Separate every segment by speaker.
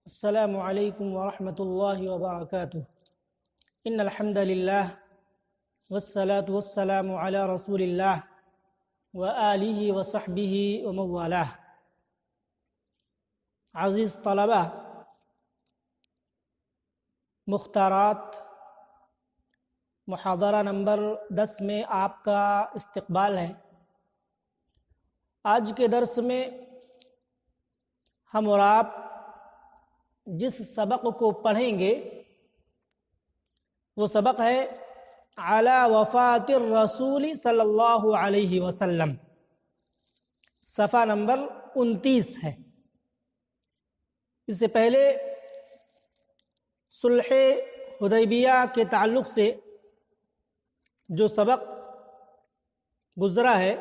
Speaker 1: السلام علیکم ورحمۃ اللہ وبرکاتہ ان الحمد للہ والصلاة والسلام علی رسول اللہ وآلہ وصحبہ ومن والاه۔ عزیز طلبہ، مختارات محاضرہ نمبر 10 میں آپ کا استقبال ہے۔ آج کے درس میں ہم اور آپ جس سبق کو پڑھیں گے وہ سبق ہے علی وفات الرسول صلی اللہ علیہ وسلم، صفحہ نمبر 29 ہے۔ اس سے پہلے صلح حدیبیہ کے تعلق سے جو سبق گزرا ہے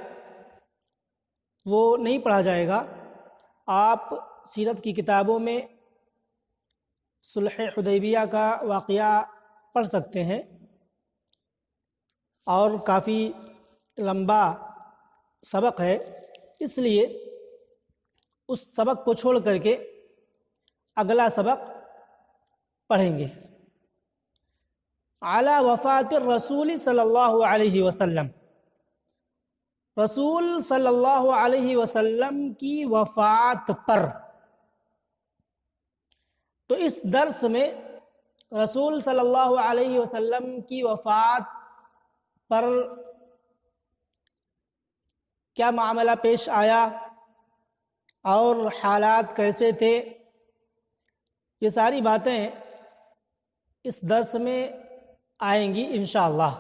Speaker 1: وہ نہیں پڑھا جائے گا۔ آپ سیرت کی کتابوں میں صلح حدیبیہ کا واقعہ پڑھ سکتے ہیں، اور کافی لمبا سبق ہے، اس لیے اس سبق کو چھوڑ کر کے اگلا سبق پڑھیں گے۔ علی وفات الرسول صلی اللہ علیہ وسلم، رسول صلی اللہ علیہ وسلم کی وفات پر۔ تو اس درس میں رسول صلی اللہ علیہ وسلم کی وفات پر کیا معاملہ پیش آیا اور حالات کیسے تھے، یہ ساری باتیں اس درس میں آئیں گی انشاءاللہ۔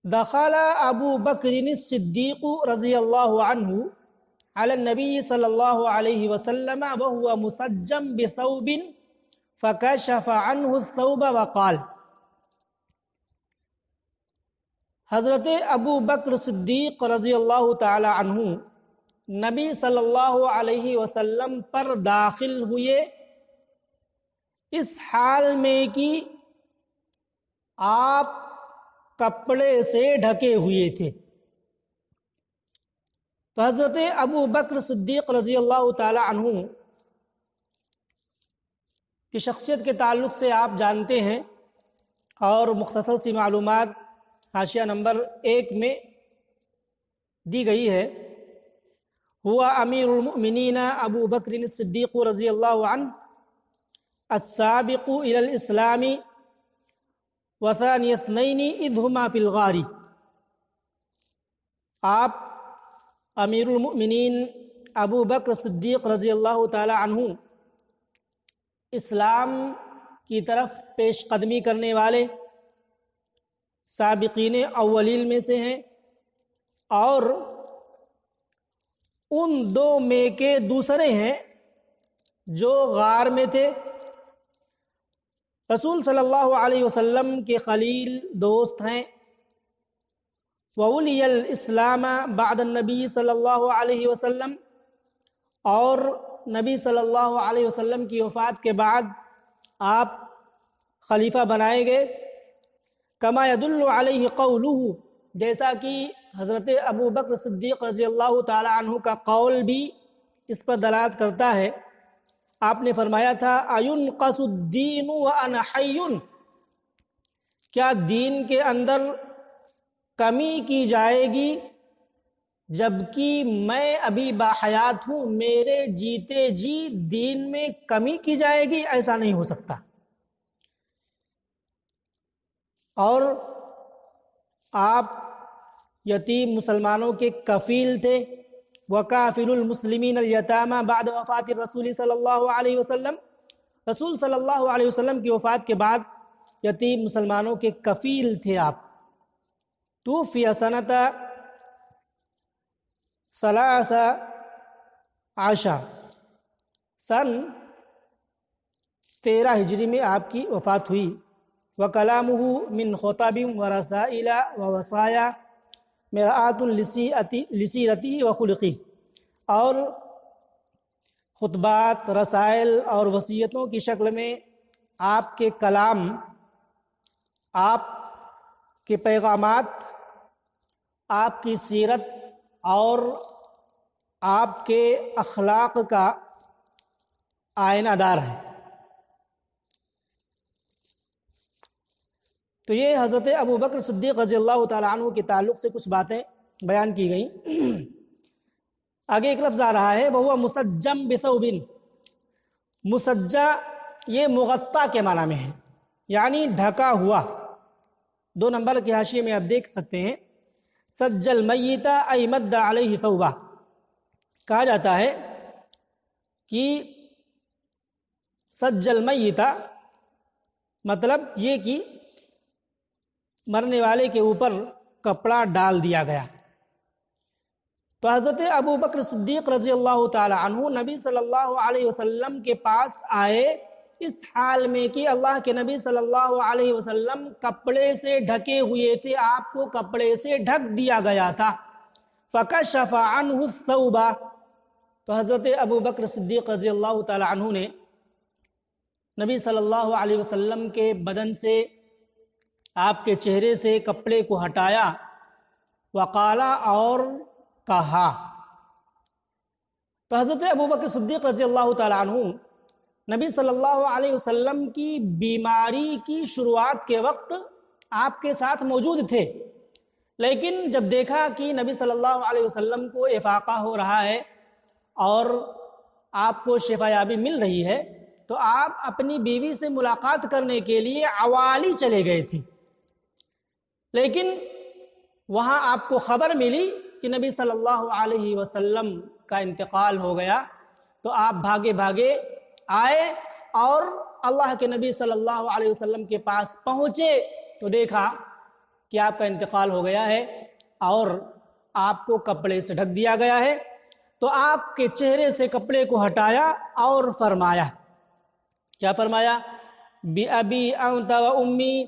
Speaker 1: دخل ابو بکر الصدیق رضی اللہ عنہ علی النبی صلی اللہ علیہ وسلم وهو مسجم بثوب فکشف عنہ الثوب وقال۔ حضرت ابو بکر صدیق رضی اللہ تعالی عنہ نبی صلی اللہ علیہ وسلم پر داخل ہوئے اس حال میں کہ آپ کپڑے سے ڈھکے ہوئے تھے۔ تو حضرت ابو بکر صدیق رضی اللہ تعالی عنہ کی شخصیت کے تعلق سے آپ جانتے ہیں، اور مختصر سی معلومات حاشیہ نمبر 1 میں دی گئی ہے۔ ہوا امیر المؤمنین ابو بکر الصدیق رضی اللہ عنہ السابق الى الاسلام وثانی اثنین اذ ہما فی الغار۔ آپ امیر المؤمنین ابو بکر صدیق رضی اللہ تعالی عنہ اسلام کی طرف پیش قدمی کرنے والے سابقین اولین میں سے ہیں، اور ان 2 میں کے دوسرے ہیں جو غار میں تھے۔ رسول صلی اللہ علیہ وسلم کے خلیل دوست ہیں۔ وَوَلِيَ الْإِسْلَامَ بَعْدَ النَّبِيِّ صلی اللہ علیہ وسلم، اور نبی صلی اللہ علیہ وسلم کی وفات کے بعد آپ خلیفہ بنائے گئے۔ کما يدل علیہ قولہ، جیسا کہ حضرت ابو بکر صدیق رضی اللہ تعالی عنہ کا قول بھی اس پر دلالت کرتا ہے۔ آپ نے فرمایا تھا اَيُنْقَصُ الدِّينُ وَأَنَا حَيٌّ، کیا دین کے اندر کمی کی جائے گی جبکہ میں ابھی باحیات ہوں؟ میرے جیتے جی دین میں کمی کی جائے گی؟ ایسا نہیں ہو سکتا۔ اور آپ یتیم مسلمانوں کے کفیل تھے۔ وَكَافِلُ الْمُسْلِمِينَ الْيَتَامَى بَعْدَ وفات الرسول صلی اللہ علیہ وسلم، رسول صلی اللہ علیہ وسلم کی وفات کے بعد یتیم مسلمانوں کے کفیل تھے آپ۔ توفی سنۃ 13 سن 13 ہجری میں آپ کی وفات ہوئی۔ وَكَلَامُهُ مِنْ خُطَبٍ وَرَسَائِلَ وَوَصَايَا مِرْآةٌ لِسِيرَتِهِ وَخُلُقِهِ، اور خطبات، رسائل اور وصیتوں کی شکل میں آپ کے کلام، آپ کے پیغامات، آپ کی سیرت اور آپ کے اخلاق کا آئینہ دار ہے۔ تو یہ حضرت ابوبکر صدیق رضی اللہ تعالیٰ عنہ کے تعلق سے کچھ باتیں بیان کی گئیں۔ آگے ایک لفظ آ رہا ہے، وہ مسجم بثوب۔ مسجع یہ مغطا کے معنی میں ہے، یعنی ڈھکا ہوا۔ 2 نمبر کے حاشیے میں آپ دیکھ سکتے ہیں، سج المیت ای مد علیہ ثوبہ۔ کہا جاتا ہے کہ سج المیت مطلب یہ کہ مرنے والے کے اوپر کپڑا ڈال دیا گیا۔ تو حضرت ابوبکر صدیق رضی اللہ تعالی عنہ نبی صلی اللہ علیہ وسلم کے پاس آئے اس حال میں کہ اللہ کے نبی صلی اللہ علیہ وسلم کپڑے سے ڈھکے ہوئے تھے، آپ کو کپڑے سے ڈھک دیا گیا تھا۔ فکشف عنہ الثوب، تو حضرت ابوبکر صدیق رضی اللہ تعالی عنہ نے نبی صلی اللہ علیہ وسلم کے بدن سے، آپ کے چہرے سے کپڑے کو ہٹایا، وقالا اور کہا۔ تو حضرت ابوبکر صدیق رضی اللہ تعالی عنہ نبی صلی اللہ علیہ وسلم کی بیماری کی شروعات کے وقت آپ کے ساتھ موجود تھے، لیکن جب دیکھا کہ نبی صلی اللہ علیہ وسلم کو افاقہ ہو رہا ہے اور آپ کو شفا یابی مل رہی ہے، تو آپ اپنی بیوی سے ملاقات کرنے کے لیے عوالی چلے گئے تھے۔ لیکن وہاں آپ کو خبر ملی کہ نبی صلی اللہ علیہ وسلم کا انتقال ہو گیا، تو آپ بھاگے بھاگے آئے اور اللہ کے نبی صلی اللہ علیہ وسلم کے پاس پہنچے تو دیکھا کہ آپ کا انتقال ہو گیا ہے اور آپ کو کپڑے سے ڈھک دیا گیا ہے۔ تو آپ کے چہرے سے کپڑے کو ہٹایا اور فرمایا، کیا فرمایا؟ بِأَبِي أَنْتَ وَأُمِّي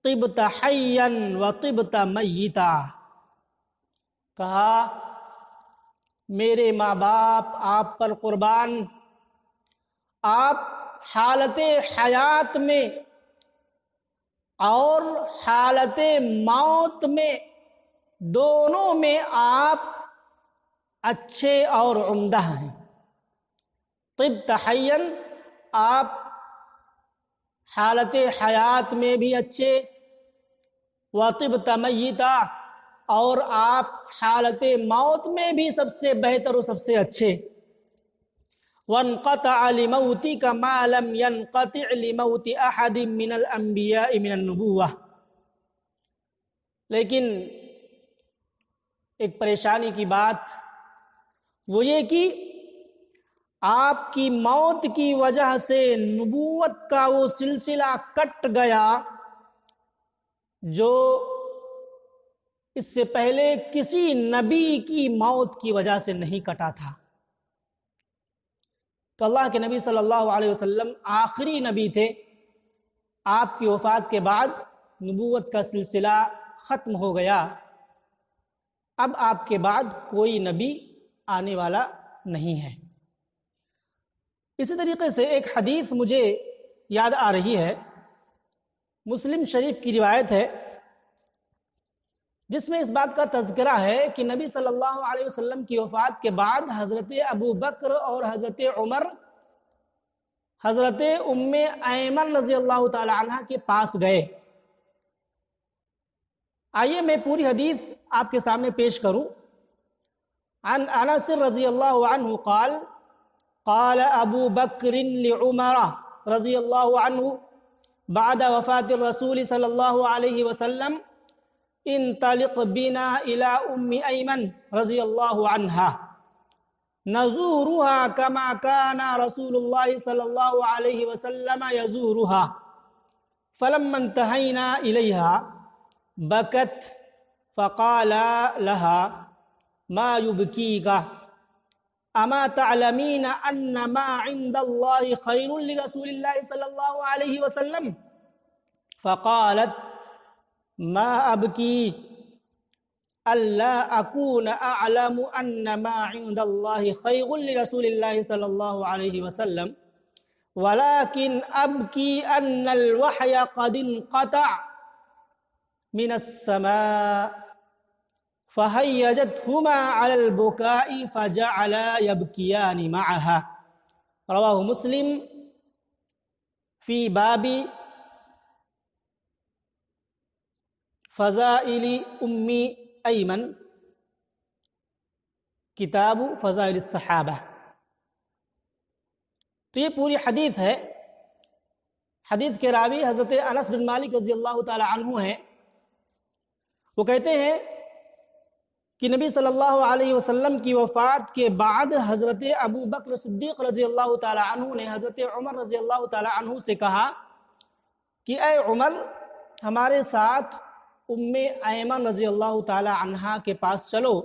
Speaker 1: طِبْتَ حَيًّا وَطِبْتَ مَيِّتًا، کہا میرے ماں باپ آپ پر قربان، آپ حالت حیات میں اور حالت موت میں دونوں میں آپ اچھے اور عمدہ ہیں۔ طبت حیاً، آپ حالت حیات میں بھی اچھے، وطبت میتا، اور آپ حالت موت میں بھی سب سے بہتر اور سب سے اچھے۔ وانقطع لموتك ما لم ينقطع لموت احد من الانبیاء من النبوہ، لیکن ایک پریشانی کی بات وہ یہ کہ آپ کی موت کی وجہ سے نبوت کا وہ سلسلہ کٹ گیا جو اس سے پہلے کسی نبی کی موت کی وجہ سے نہیں کٹا تھا۔ تو اللہ کے نبی صلی اللہ علیہ وسلم آخری نبی تھے، آپ کی وفات کے بعد نبوت کا سلسلہ ختم ہو گیا، اب آپ کے بعد کوئی نبی آنے والا نہیں ہے۔ اسی طریقے سے ایک حدیث مجھے یاد آ رہی ہے، مسلم شریف کی روایت ہے، جس میں اس بات کا تذکرہ ہے کہ نبی صلی اللہ علیہ وسلم کی وفات کے بعد حضرت ابو بکر اور حضرت عمر حضرت ام ایمن رضی اللہ تعالی عنہ کے پاس گئے۔ آئیے میں پوری حدیث آپ کے سامنے پیش کروں۔ عن انس رضی اللہ عنہ قال قال ابو بکر لعمر رضی اللہ عنہ بعد وفات الرسول صلی اللہ علیہ وسلم انطلق بنا الى ام ایمن رضی اللہ عنہ نزورها كما كان رسول الله صلی اللہ علیہ وسلم يزورها فلما انتهينا إليها بكت فقال لها ما يبكيك أما تعلمين أن ما عند الله خير لرسول الله صلى الله عليه وسلم فقالت ما أبكي ألا أكون أعلم أن ما عند الله خير لرسول الله صلى الله عليه وسلم ولكن أبكي أن الوحي قد انقطع من السماء فَهَيَّجَتْهُمَا عَلَى الْبُكَاءِ فَجَعَلَا يَبْكِيَانِ مَعَهَا رواہ مسلم فی باب فضائل ام ایمن کتاب فضائل الصحابہ۔ تو یہ پوری حدیث ہے۔ حدیث کے راوی حضرت انس بن مالک رضی اللہ تعالی عنہ ہیں۔ وہ کہتے ہیں کہ نبی صلی اللہ علیہ وسلم کی وفات کے بعد حضرت ابو بکر صدیق رضی اللہ تعالی عنہ نے حضرت عمر رضی اللہ تعالی عنہ سے کہا کہ اے عمر، ہمارے ساتھ ام ایمن رضی اللہ تعالی عنہا کے پاس چلو،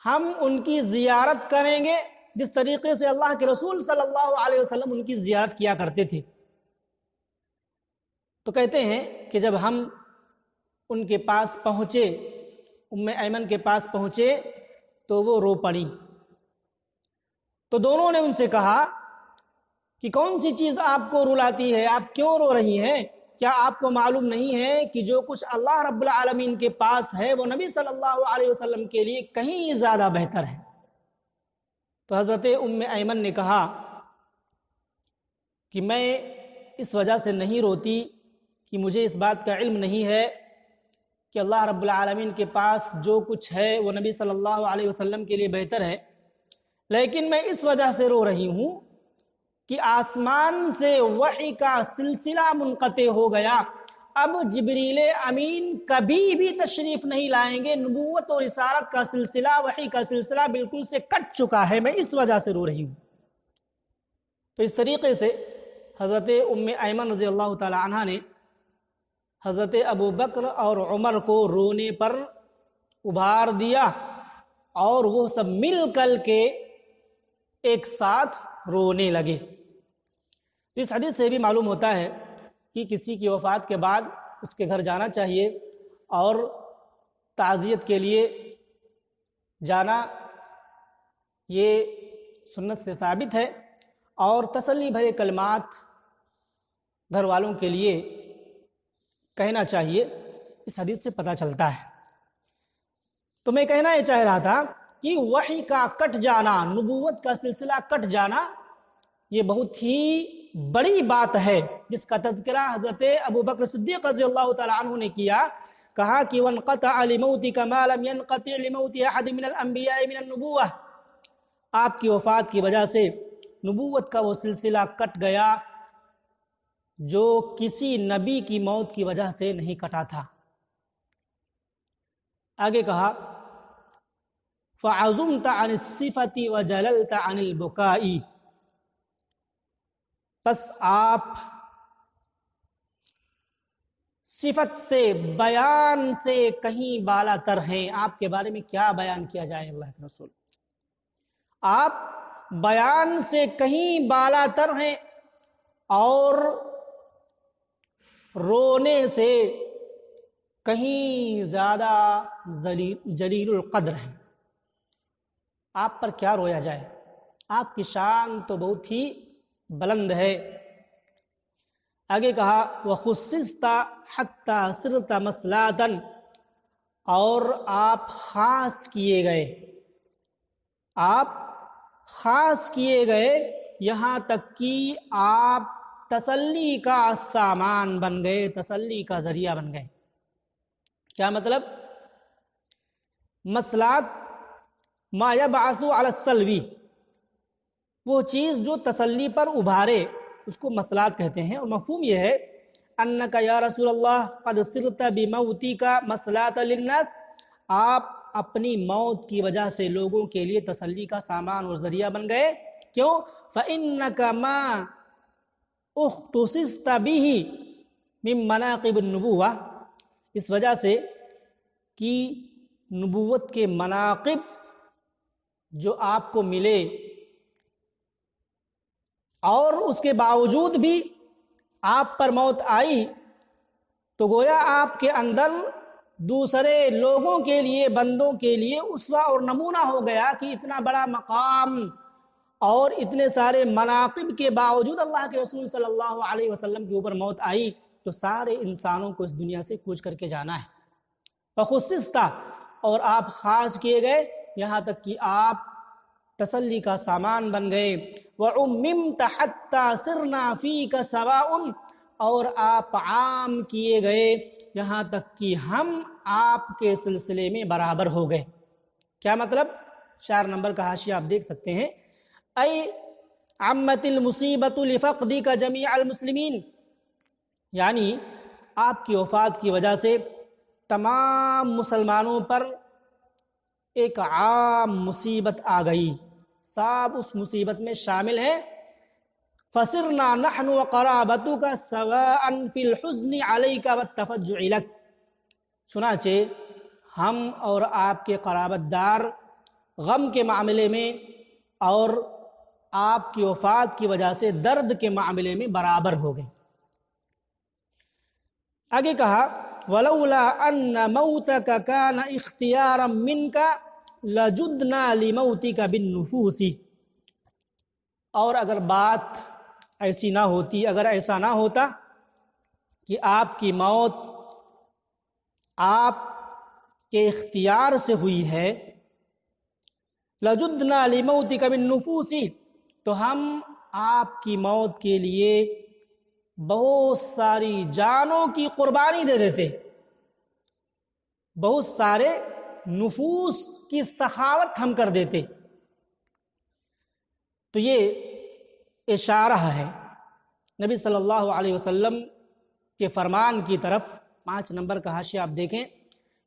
Speaker 1: ہم ان کی زیارت کریں گے جس طریقے سے اللہ کے رسول صلی اللہ علیہ وسلم ان کی زیارت کیا کرتے تھے۔ تو کہتے ہیں کہ جب ہم ان کے پاس پہنچے، ام ایمن کے پاس پہنچے تو وہ رو پڑی۔ تو دونوں نے ان سے کہا کہ کون سی چیز آپ کو رلاتی ہے، آپ کیوں رو رہی ہیں؟ کیا آپ کو معلوم نہیں ہے کہ جو کچھ اللہ رب العالمین کے پاس ہے وہ نبی صلی اللہ علیہ وسلم کے لیے کہیں زیادہ بہتر ہے؟ تو حضرت ام ایمن نے کہا کہ میں اس وجہ سے نہیں روتی کہ مجھے اس بات کا علم نہیں ہے کہ اللہ رب العالمین کے پاس جو کچھ ہے وہ نبی صلی اللہ علیہ وسلم کے لیے بہتر ہے، لیکن میں اس وجہ سے رو رہی ہوں کہ آسمان سے وحی کا سلسلہ منقطع ہو گیا، اب جبریل امین کبھی بھی تشریف نہیں لائیں گے، نبوت اور رسالت کا سلسلہ، وحی کا سلسلہ بالکل سے کٹ چکا ہے، میں اس وجہ سے رو رہی ہوں۔ تو اس طریقے سے حضرت ام ایمن رضی اللہ تعالی عنہ نے حضرت ابو بکر اور عمر کو رونے پر ابھار دیا اور وہ سب مل کر کے ایک ساتھ رونے لگے۔ اس حدیث سے بھی معلوم ہوتا ہے کہ کسی کی وفات کے بعد اس کے گھر جانا چاہیے اور تعزیت کے لیے جانا یہ سنت سے ثابت ہے، اور تسلی بھرے کلمات گھر والوں کے لیے کہنا چاہیے، اس حدیث سے پتہ چلتا ہے۔ تو میں کہنا یہ چاہ رہا تھا کہ وحی کا کٹ جانا، نبوت کا سلسلہ کٹ جانا، یہ بہت ہی بڑی بات ہے جس کا تذکرہ حضرت ابو بکر صدیق رضی اللہ تعالی عنہ نے کیا۔ کہا کہ وَانْقَطَعَ لِمَوْتِكَ مَا لَمْ يَنْقَطِعْ لِمَوْتِ أَحَدٍ مِنَ الْأَنْبِيَاءِ مِنَ النُّبُوَّةِ، آپ کی وفات کی وجہ سے نبوت کا وہ سلسلہ کٹ گیا جو کسی نبی کی موت کی وجہ سے نہیں کٹا تھا۔ آگے کہا فَعَزُمْتَ عَنِ الصِّفَةِ وَجَلَلْتَ عَنِ الْبُكَاءِ، پس آپ صفت سے، بیان سے کہیں بالا تر ہیں۔ آپ کے بارے میں کیا بیان کیا جائے اللہ کے رسول، آپ بیان سے کہیں بالا تر ہیں اور رونے سے کہیں زیادہ جلیل القدر ہیں۔ آپ پر کیا رویا جائے، آپ کی شان تو بہت ہی بلند ہے۔ آگے کہا وَخُصِّصْتَ حَتَّى صِرْتَ مَصْلَاتًا، اور آپ خاص کیے گئے، آپ خاص کیے گئے یہاں تک کہ آپ تسلی کا سامان بن گئے، تسلی کا ذریعہ بن گئے۔ کیا مطلب؟ مسلات ما یبعث علی السلوی، وہ چیز جو تسلی پر ابھارے اس کو مسلات کہتے ہیں، اور مفہوم یہ ہے انک یا رسول اللہ قد صرت بموتک مسلات للناس، آپ اپنی موت کی وجہ سے لوگوں کے لیے تسلی کا سامان اور ذریعہ بن گئے۔ کیوں؟ فإنک ما اختصصت به من مناقب النبوہ، اس وجہ سے کہ نبوت کے مناقب جو آپ کو ملے اور اس کے باوجود بھی آپ پر موت آئی، تو گویا آپ کے اندر دوسرے لوگوں کے لیے، بندوں کے لیے اسوہ اور نمونہ ہو گیا کہ اتنا بڑا مقام اور اتنے سارے مناقب کے باوجود اللہ کے رسول صلی اللہ علیہ وسلم کے اوپر موت آئی، تو سارے انسانوں کو اس دنیا سے کوچ کر کے جانا ہے۔ فخصصت، اور آپ خاص کیے گئے، یہاں تک کہ آپ تسلی کا سامان بن گئے۔ وَعُمِّمْتَ حَتَّى صِرْنَا فِيكَ سَوَاءٌ، اور آپ عام کیے گئے یہاں تک کہ ہم آپ کے سلسلے میں برابر ہو گئے۔ کیا مطلب؟ 4 نمبر کا حاشیہ آپ دیکھ سکتے ہیں۔ اے عمت المصیبت لفقدک جمیع المسلمین، یعنی آپ کی وفات کی وجہ سے تمام مسلمانوں پر ایک عام مصیبت آ گئی، سب اس مصیبت میں شامل ہیں۔ فَصِرْنَا نَحْنُ وَقَرَابَتُكَ سَوَاءً فِي الْحُزْنِ عَلَيْكَ وَالتَّفَجُّعِ لَكَ، چنانچہ ہم اور آپ کے قرابت دار غم کے معاملے میں اور آپ کی وفات کی وجہ سے درد کے معاملے میں برابر ہو گئے۔ آگے کہا وَلَوْلَا أَنَّ مَوْتَكَ كَانَ اخْتِيَارًا مِنْكَ لَجُدْنَا لِمَوْتِكَ بِالنُّفُوسِ، اور اگر بات ایسی نہ ہوتی، اگر ایسا نہ ہوتا کہ آپ کی موت آپ کے اختیار سے ہوئی ہے، لَجُدْنَا لِمَوْتِكَ بِالنُّفُوسِ، تو ہم آپ کی موت کے لیے بہت ساری جانوں کی قربانی دے دیتے، بہت سارے نفوس کی سخاوت ہم کر دیتے۔ تو یہ اشارہ ہے نبی صلی اللہ علیہ وسلم کے فرمان کی طرف۔ 5 نمبر کا حاشیہ آپ دیکھیں،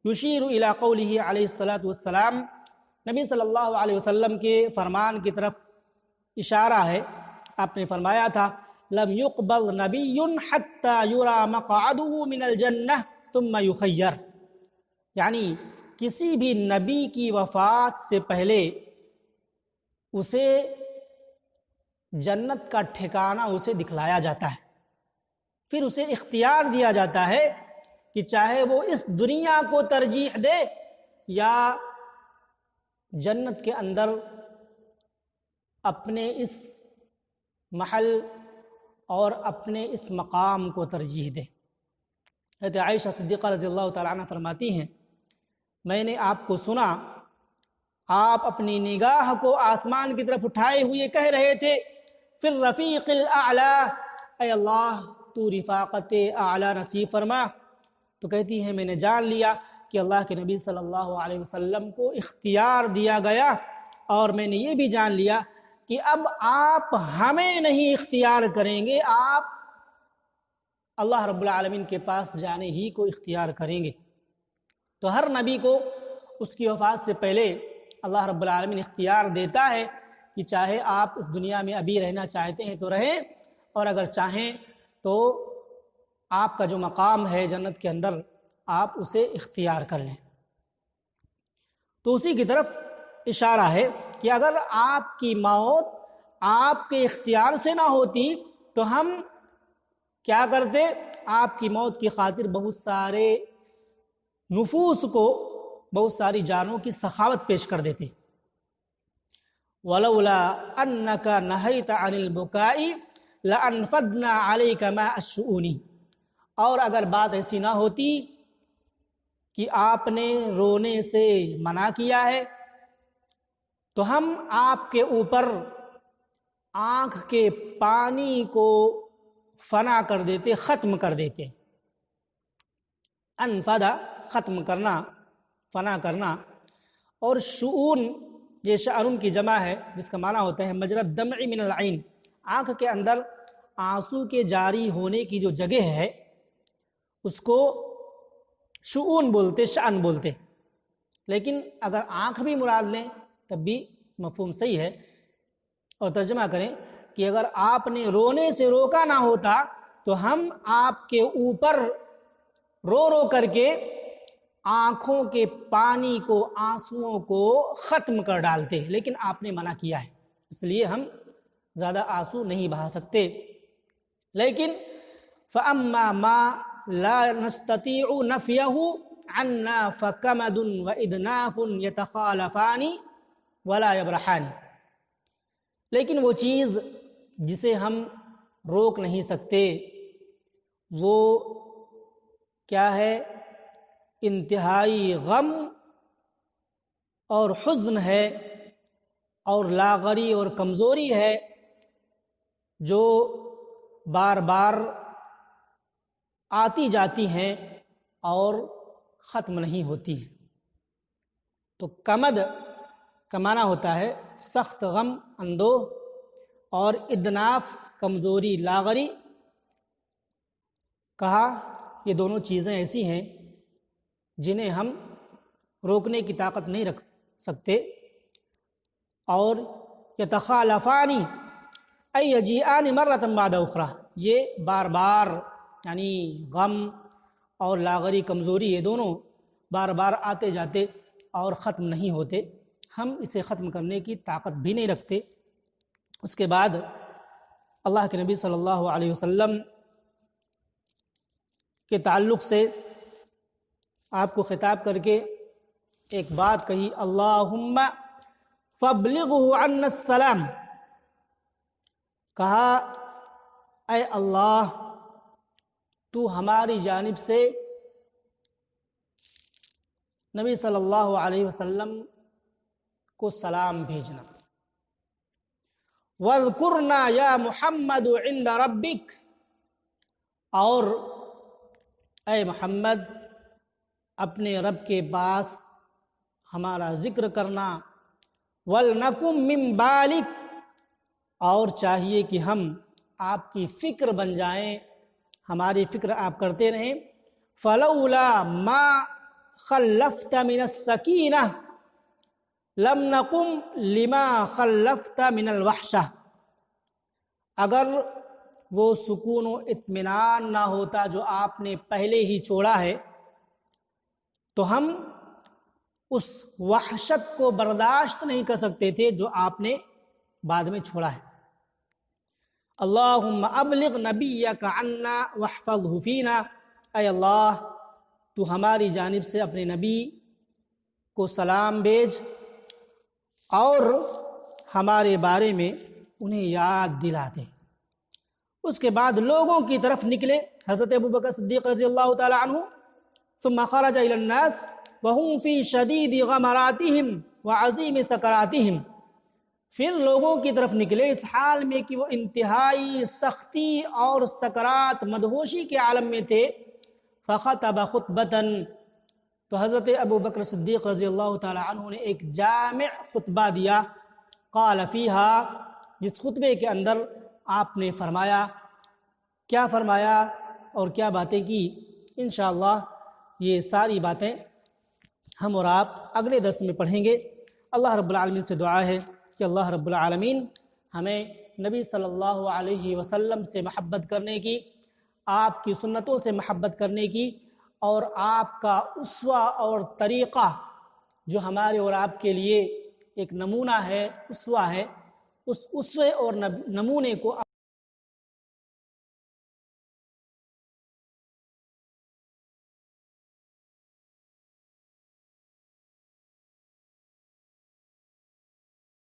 Speaker 1: یشیر الی قولہ علیہ الصلاۃ والسلام، نبی صلی اللہ علیہ وسلم کے فرمان کی طرف اشارہ ہے۔ آپ نے فرمایا تھا لم يقبل نبی حتی یری مقعدہ من الجنہ ثم یخیر، یعنی کسی بھی نبی کی وفات سے پہلے اسے جنت کا ٹھکانہ اسے دکھلایا جاتا ہے، پھر اسے اختیار دیا جاتا ہے کہ چاہے وہ اس دنیا کو ترجیح دے یا جنت کے اندر اپنے اس محل اور اپنے اس مقام کو ترجیح دے۔ حضرت عائشہ صدیقہ رضی اللہ تعالیٰ عنہ فرماتی ہیں میں نے آپ کو سنا آپ اپنی نگاہ کو آسمان کی طرف اٹھائے ہوئے کہہ رہے تھے فی الرفیق الاعلیٰ، اے اللہ تو رفاقت اعلیٰ نصیب فرما۔ تو کہتی ہیں میں نے جان لیا کہ اللہ کے نبی صلی اللہ علیہ وسلم کو اختیار دیا گیا، اور میں نے یہ بھی جان لیا کہ اب آپ ہمیں نہیں اختیار کریں گے، آپ اللہ رب العالمین کے پاس جانے ہی کو اختیار کریں گے۔ تو ہر نبی کو اس کی وفات سے پہلے اللہ رب العالمین اختیار دیتا ہے کہ چاہے آپ اس دنیا میں ابھی رہنا چاہتے ہیں تو رہیں، اور اگر چاہیں تو آپ کا جو مقام ہے جنت کے اندر آپ اسے اختیار کر لیں۔ تو اسی کی طرف اشارہ ہے کہ اگر آپ کی موت آپ کے اختیار سے نہ ہوتی تو ہم کیا کرتے؟ آپ کی موت کی خاطر بہت سارے نفوس کو، بہت ساری جانوں کی سخاوت پیش کر دیتے۔ وَلَوْلَا أَنَّكَ نَهَيْتَ عَنِ الْبُكَاءِ لَأَنْفَضْنَا عَلَيْكَ مَاءَ الشُّؤُونِ، اور اگر بات ایسی نہ ہوتی کہ آپ نے رونے سے منع کیا ہے تو ہم آپ کے اوپر آنکھ کے پانی کو فنا کر دیتے، ختم کر دیتے۔ انفدا ختم کرنا، فنا کرنا، اور شؤون یہ شعرن کی جمع ہے جس کا معنی ہوتا ہے مجرى الدمع من العین، آنکھ کے اندر آنسو کے جاری ہونے کی جو جگہ ہے اس کو شؤون بولتے، شأن بولتے، لیکن اگر آنکھ بھی مراد لیں تب بھی مفہوم صحیح ہے۔ اور ترجمہ کریں کہ اگر آپ نے رونے سے روکا نہ ہوتا تو ہم آپ کے اوپر رو رو کر کے آنکھوں کے پانی کو، آنسوؤں کو ختم کر ڈالتے، لیکن آپ نے منع کیا ہے، اس لیے ہم زیادہ آنسو نہیں بہا سکتے۔ لیکن فَأَمَّا مَا لَا نَسْتَطِيعُ نَفْيَهُ عَنَّا فَكَمَدٌ وَإِدْنَافٌ يَتَخَالَفَانِ وَلَا يَبْرَحَانِ، لیکن وہ چیز جسے ہم روک نہیں سکتے وہ کیا ہے؟ انتہائی غم اور حزن ہے اور لاغری اور کمزوری ہے جو بار بار آتی جاتی ہیں اور ختم نہیں ہوتی ہیں۔ تو کمد کا معنی ہوتا ہے سخت غم اندوہ، اور ادناف کمزوری لاغری۔ کہا یہ دونوں چیزیں ایسی ہیں جنہیں ہم روکنے کی طاقت نہیں رکھ سکتے، اور یتخالفان ای یجیئان مرۃ بعد اخری، یہ بار بار یعنی غم اور لاغری کمزوری یہ دونوں بار بار آتے جاتے اور ختم نہیں ہوتے، ہم اسے ختم کرنے کی طاقت بھی نہیں رکھتے۔ اس کے بعد اللہ کے نبی صلی اللہ علیہ وسلم کے تعلق سے آپ کو خطاب کر کے ایک بات کہی، اللہم فابلغہ عنا السلام، کہا اے اللہ تو ہماری جانب سے نبی صلی اللہ علیہ وسلم کو سلام بھیجنا۔ وَاذْكُرْنَا يَا مُحَمَّدُ عِنْدَ رَبِّكَ، اور اے محمد اپنے رب کے پاس ہمارا ذکر کرنا۔ وَلْنَكُمْ مِنْ بَالِكَ، اور چاہیے کہ ہم آپ کی فکر بن جائیں، ہماری فکر آپ کرتے رہیں۔ فَلَوْلَا مَا خَلَّفْتَ مِنَ السَّكِينَةِ لَمْ نَقُمْ لِمَا خَلَّفْتَ مِنَ الْوَحْشَةِ، اگر وہ سکون و اطمینان نہ ہوتا جو آپ نے پہلے ہی چھوڑا ہے تو ہم اس وحشت کو برداشت نہیں کر سکتے تھے جو آپ نے بعد میں چھوڑا ہے۔ اللہم ابلغ نبیک عنا واحفظہ فینا، اے اللہ تو ہماری جانب سے اپنے نبی کو سلام بھیج اور ہمارے بارے میں انہیں یاد دلا دے۔ اس کے بعد لوگوں کی طرف نکلے حضرت ابوبکر صدیق رضی اللہ تعالی عنہ، ثم خرج الى الناس وهم في شدید غمراتهم وعظیم سکراتهم، پھر لوگوں کی طرف نکلے اس حال میں کہ وہ انتہائی سختی اور سکرات مدہوشی کے عالم میں تھے۔ فخطب خطبۃ، تو حضرت ابوبکر صدیق رضی اللہ تعالی عنہ نے ایک جامع خطبہ دیا، قال فیہا، جس خطبے کے اندر آپ نے فرمایا، کیا فرمایا اور کیا باتیں کی، انشاءاللہ یہ ساری باتیں ہم اور آپ اگلے درس میں پڑھیں گے۔ اللہ رب العالمین سے دعا ہے کہ اللہ رب العالمین ہمیں نبی صلی اللہ علیہ وسلم سے محبت کرنے کی، آپ کی سنتوں سے محبت کرنے کی، اور آپ کا اسوہ اور طریقہ جو ہمارے اور آپ کے لیے ایک نمونہ ہے، اسوہ ہے، اس اسوے اور نمونے کو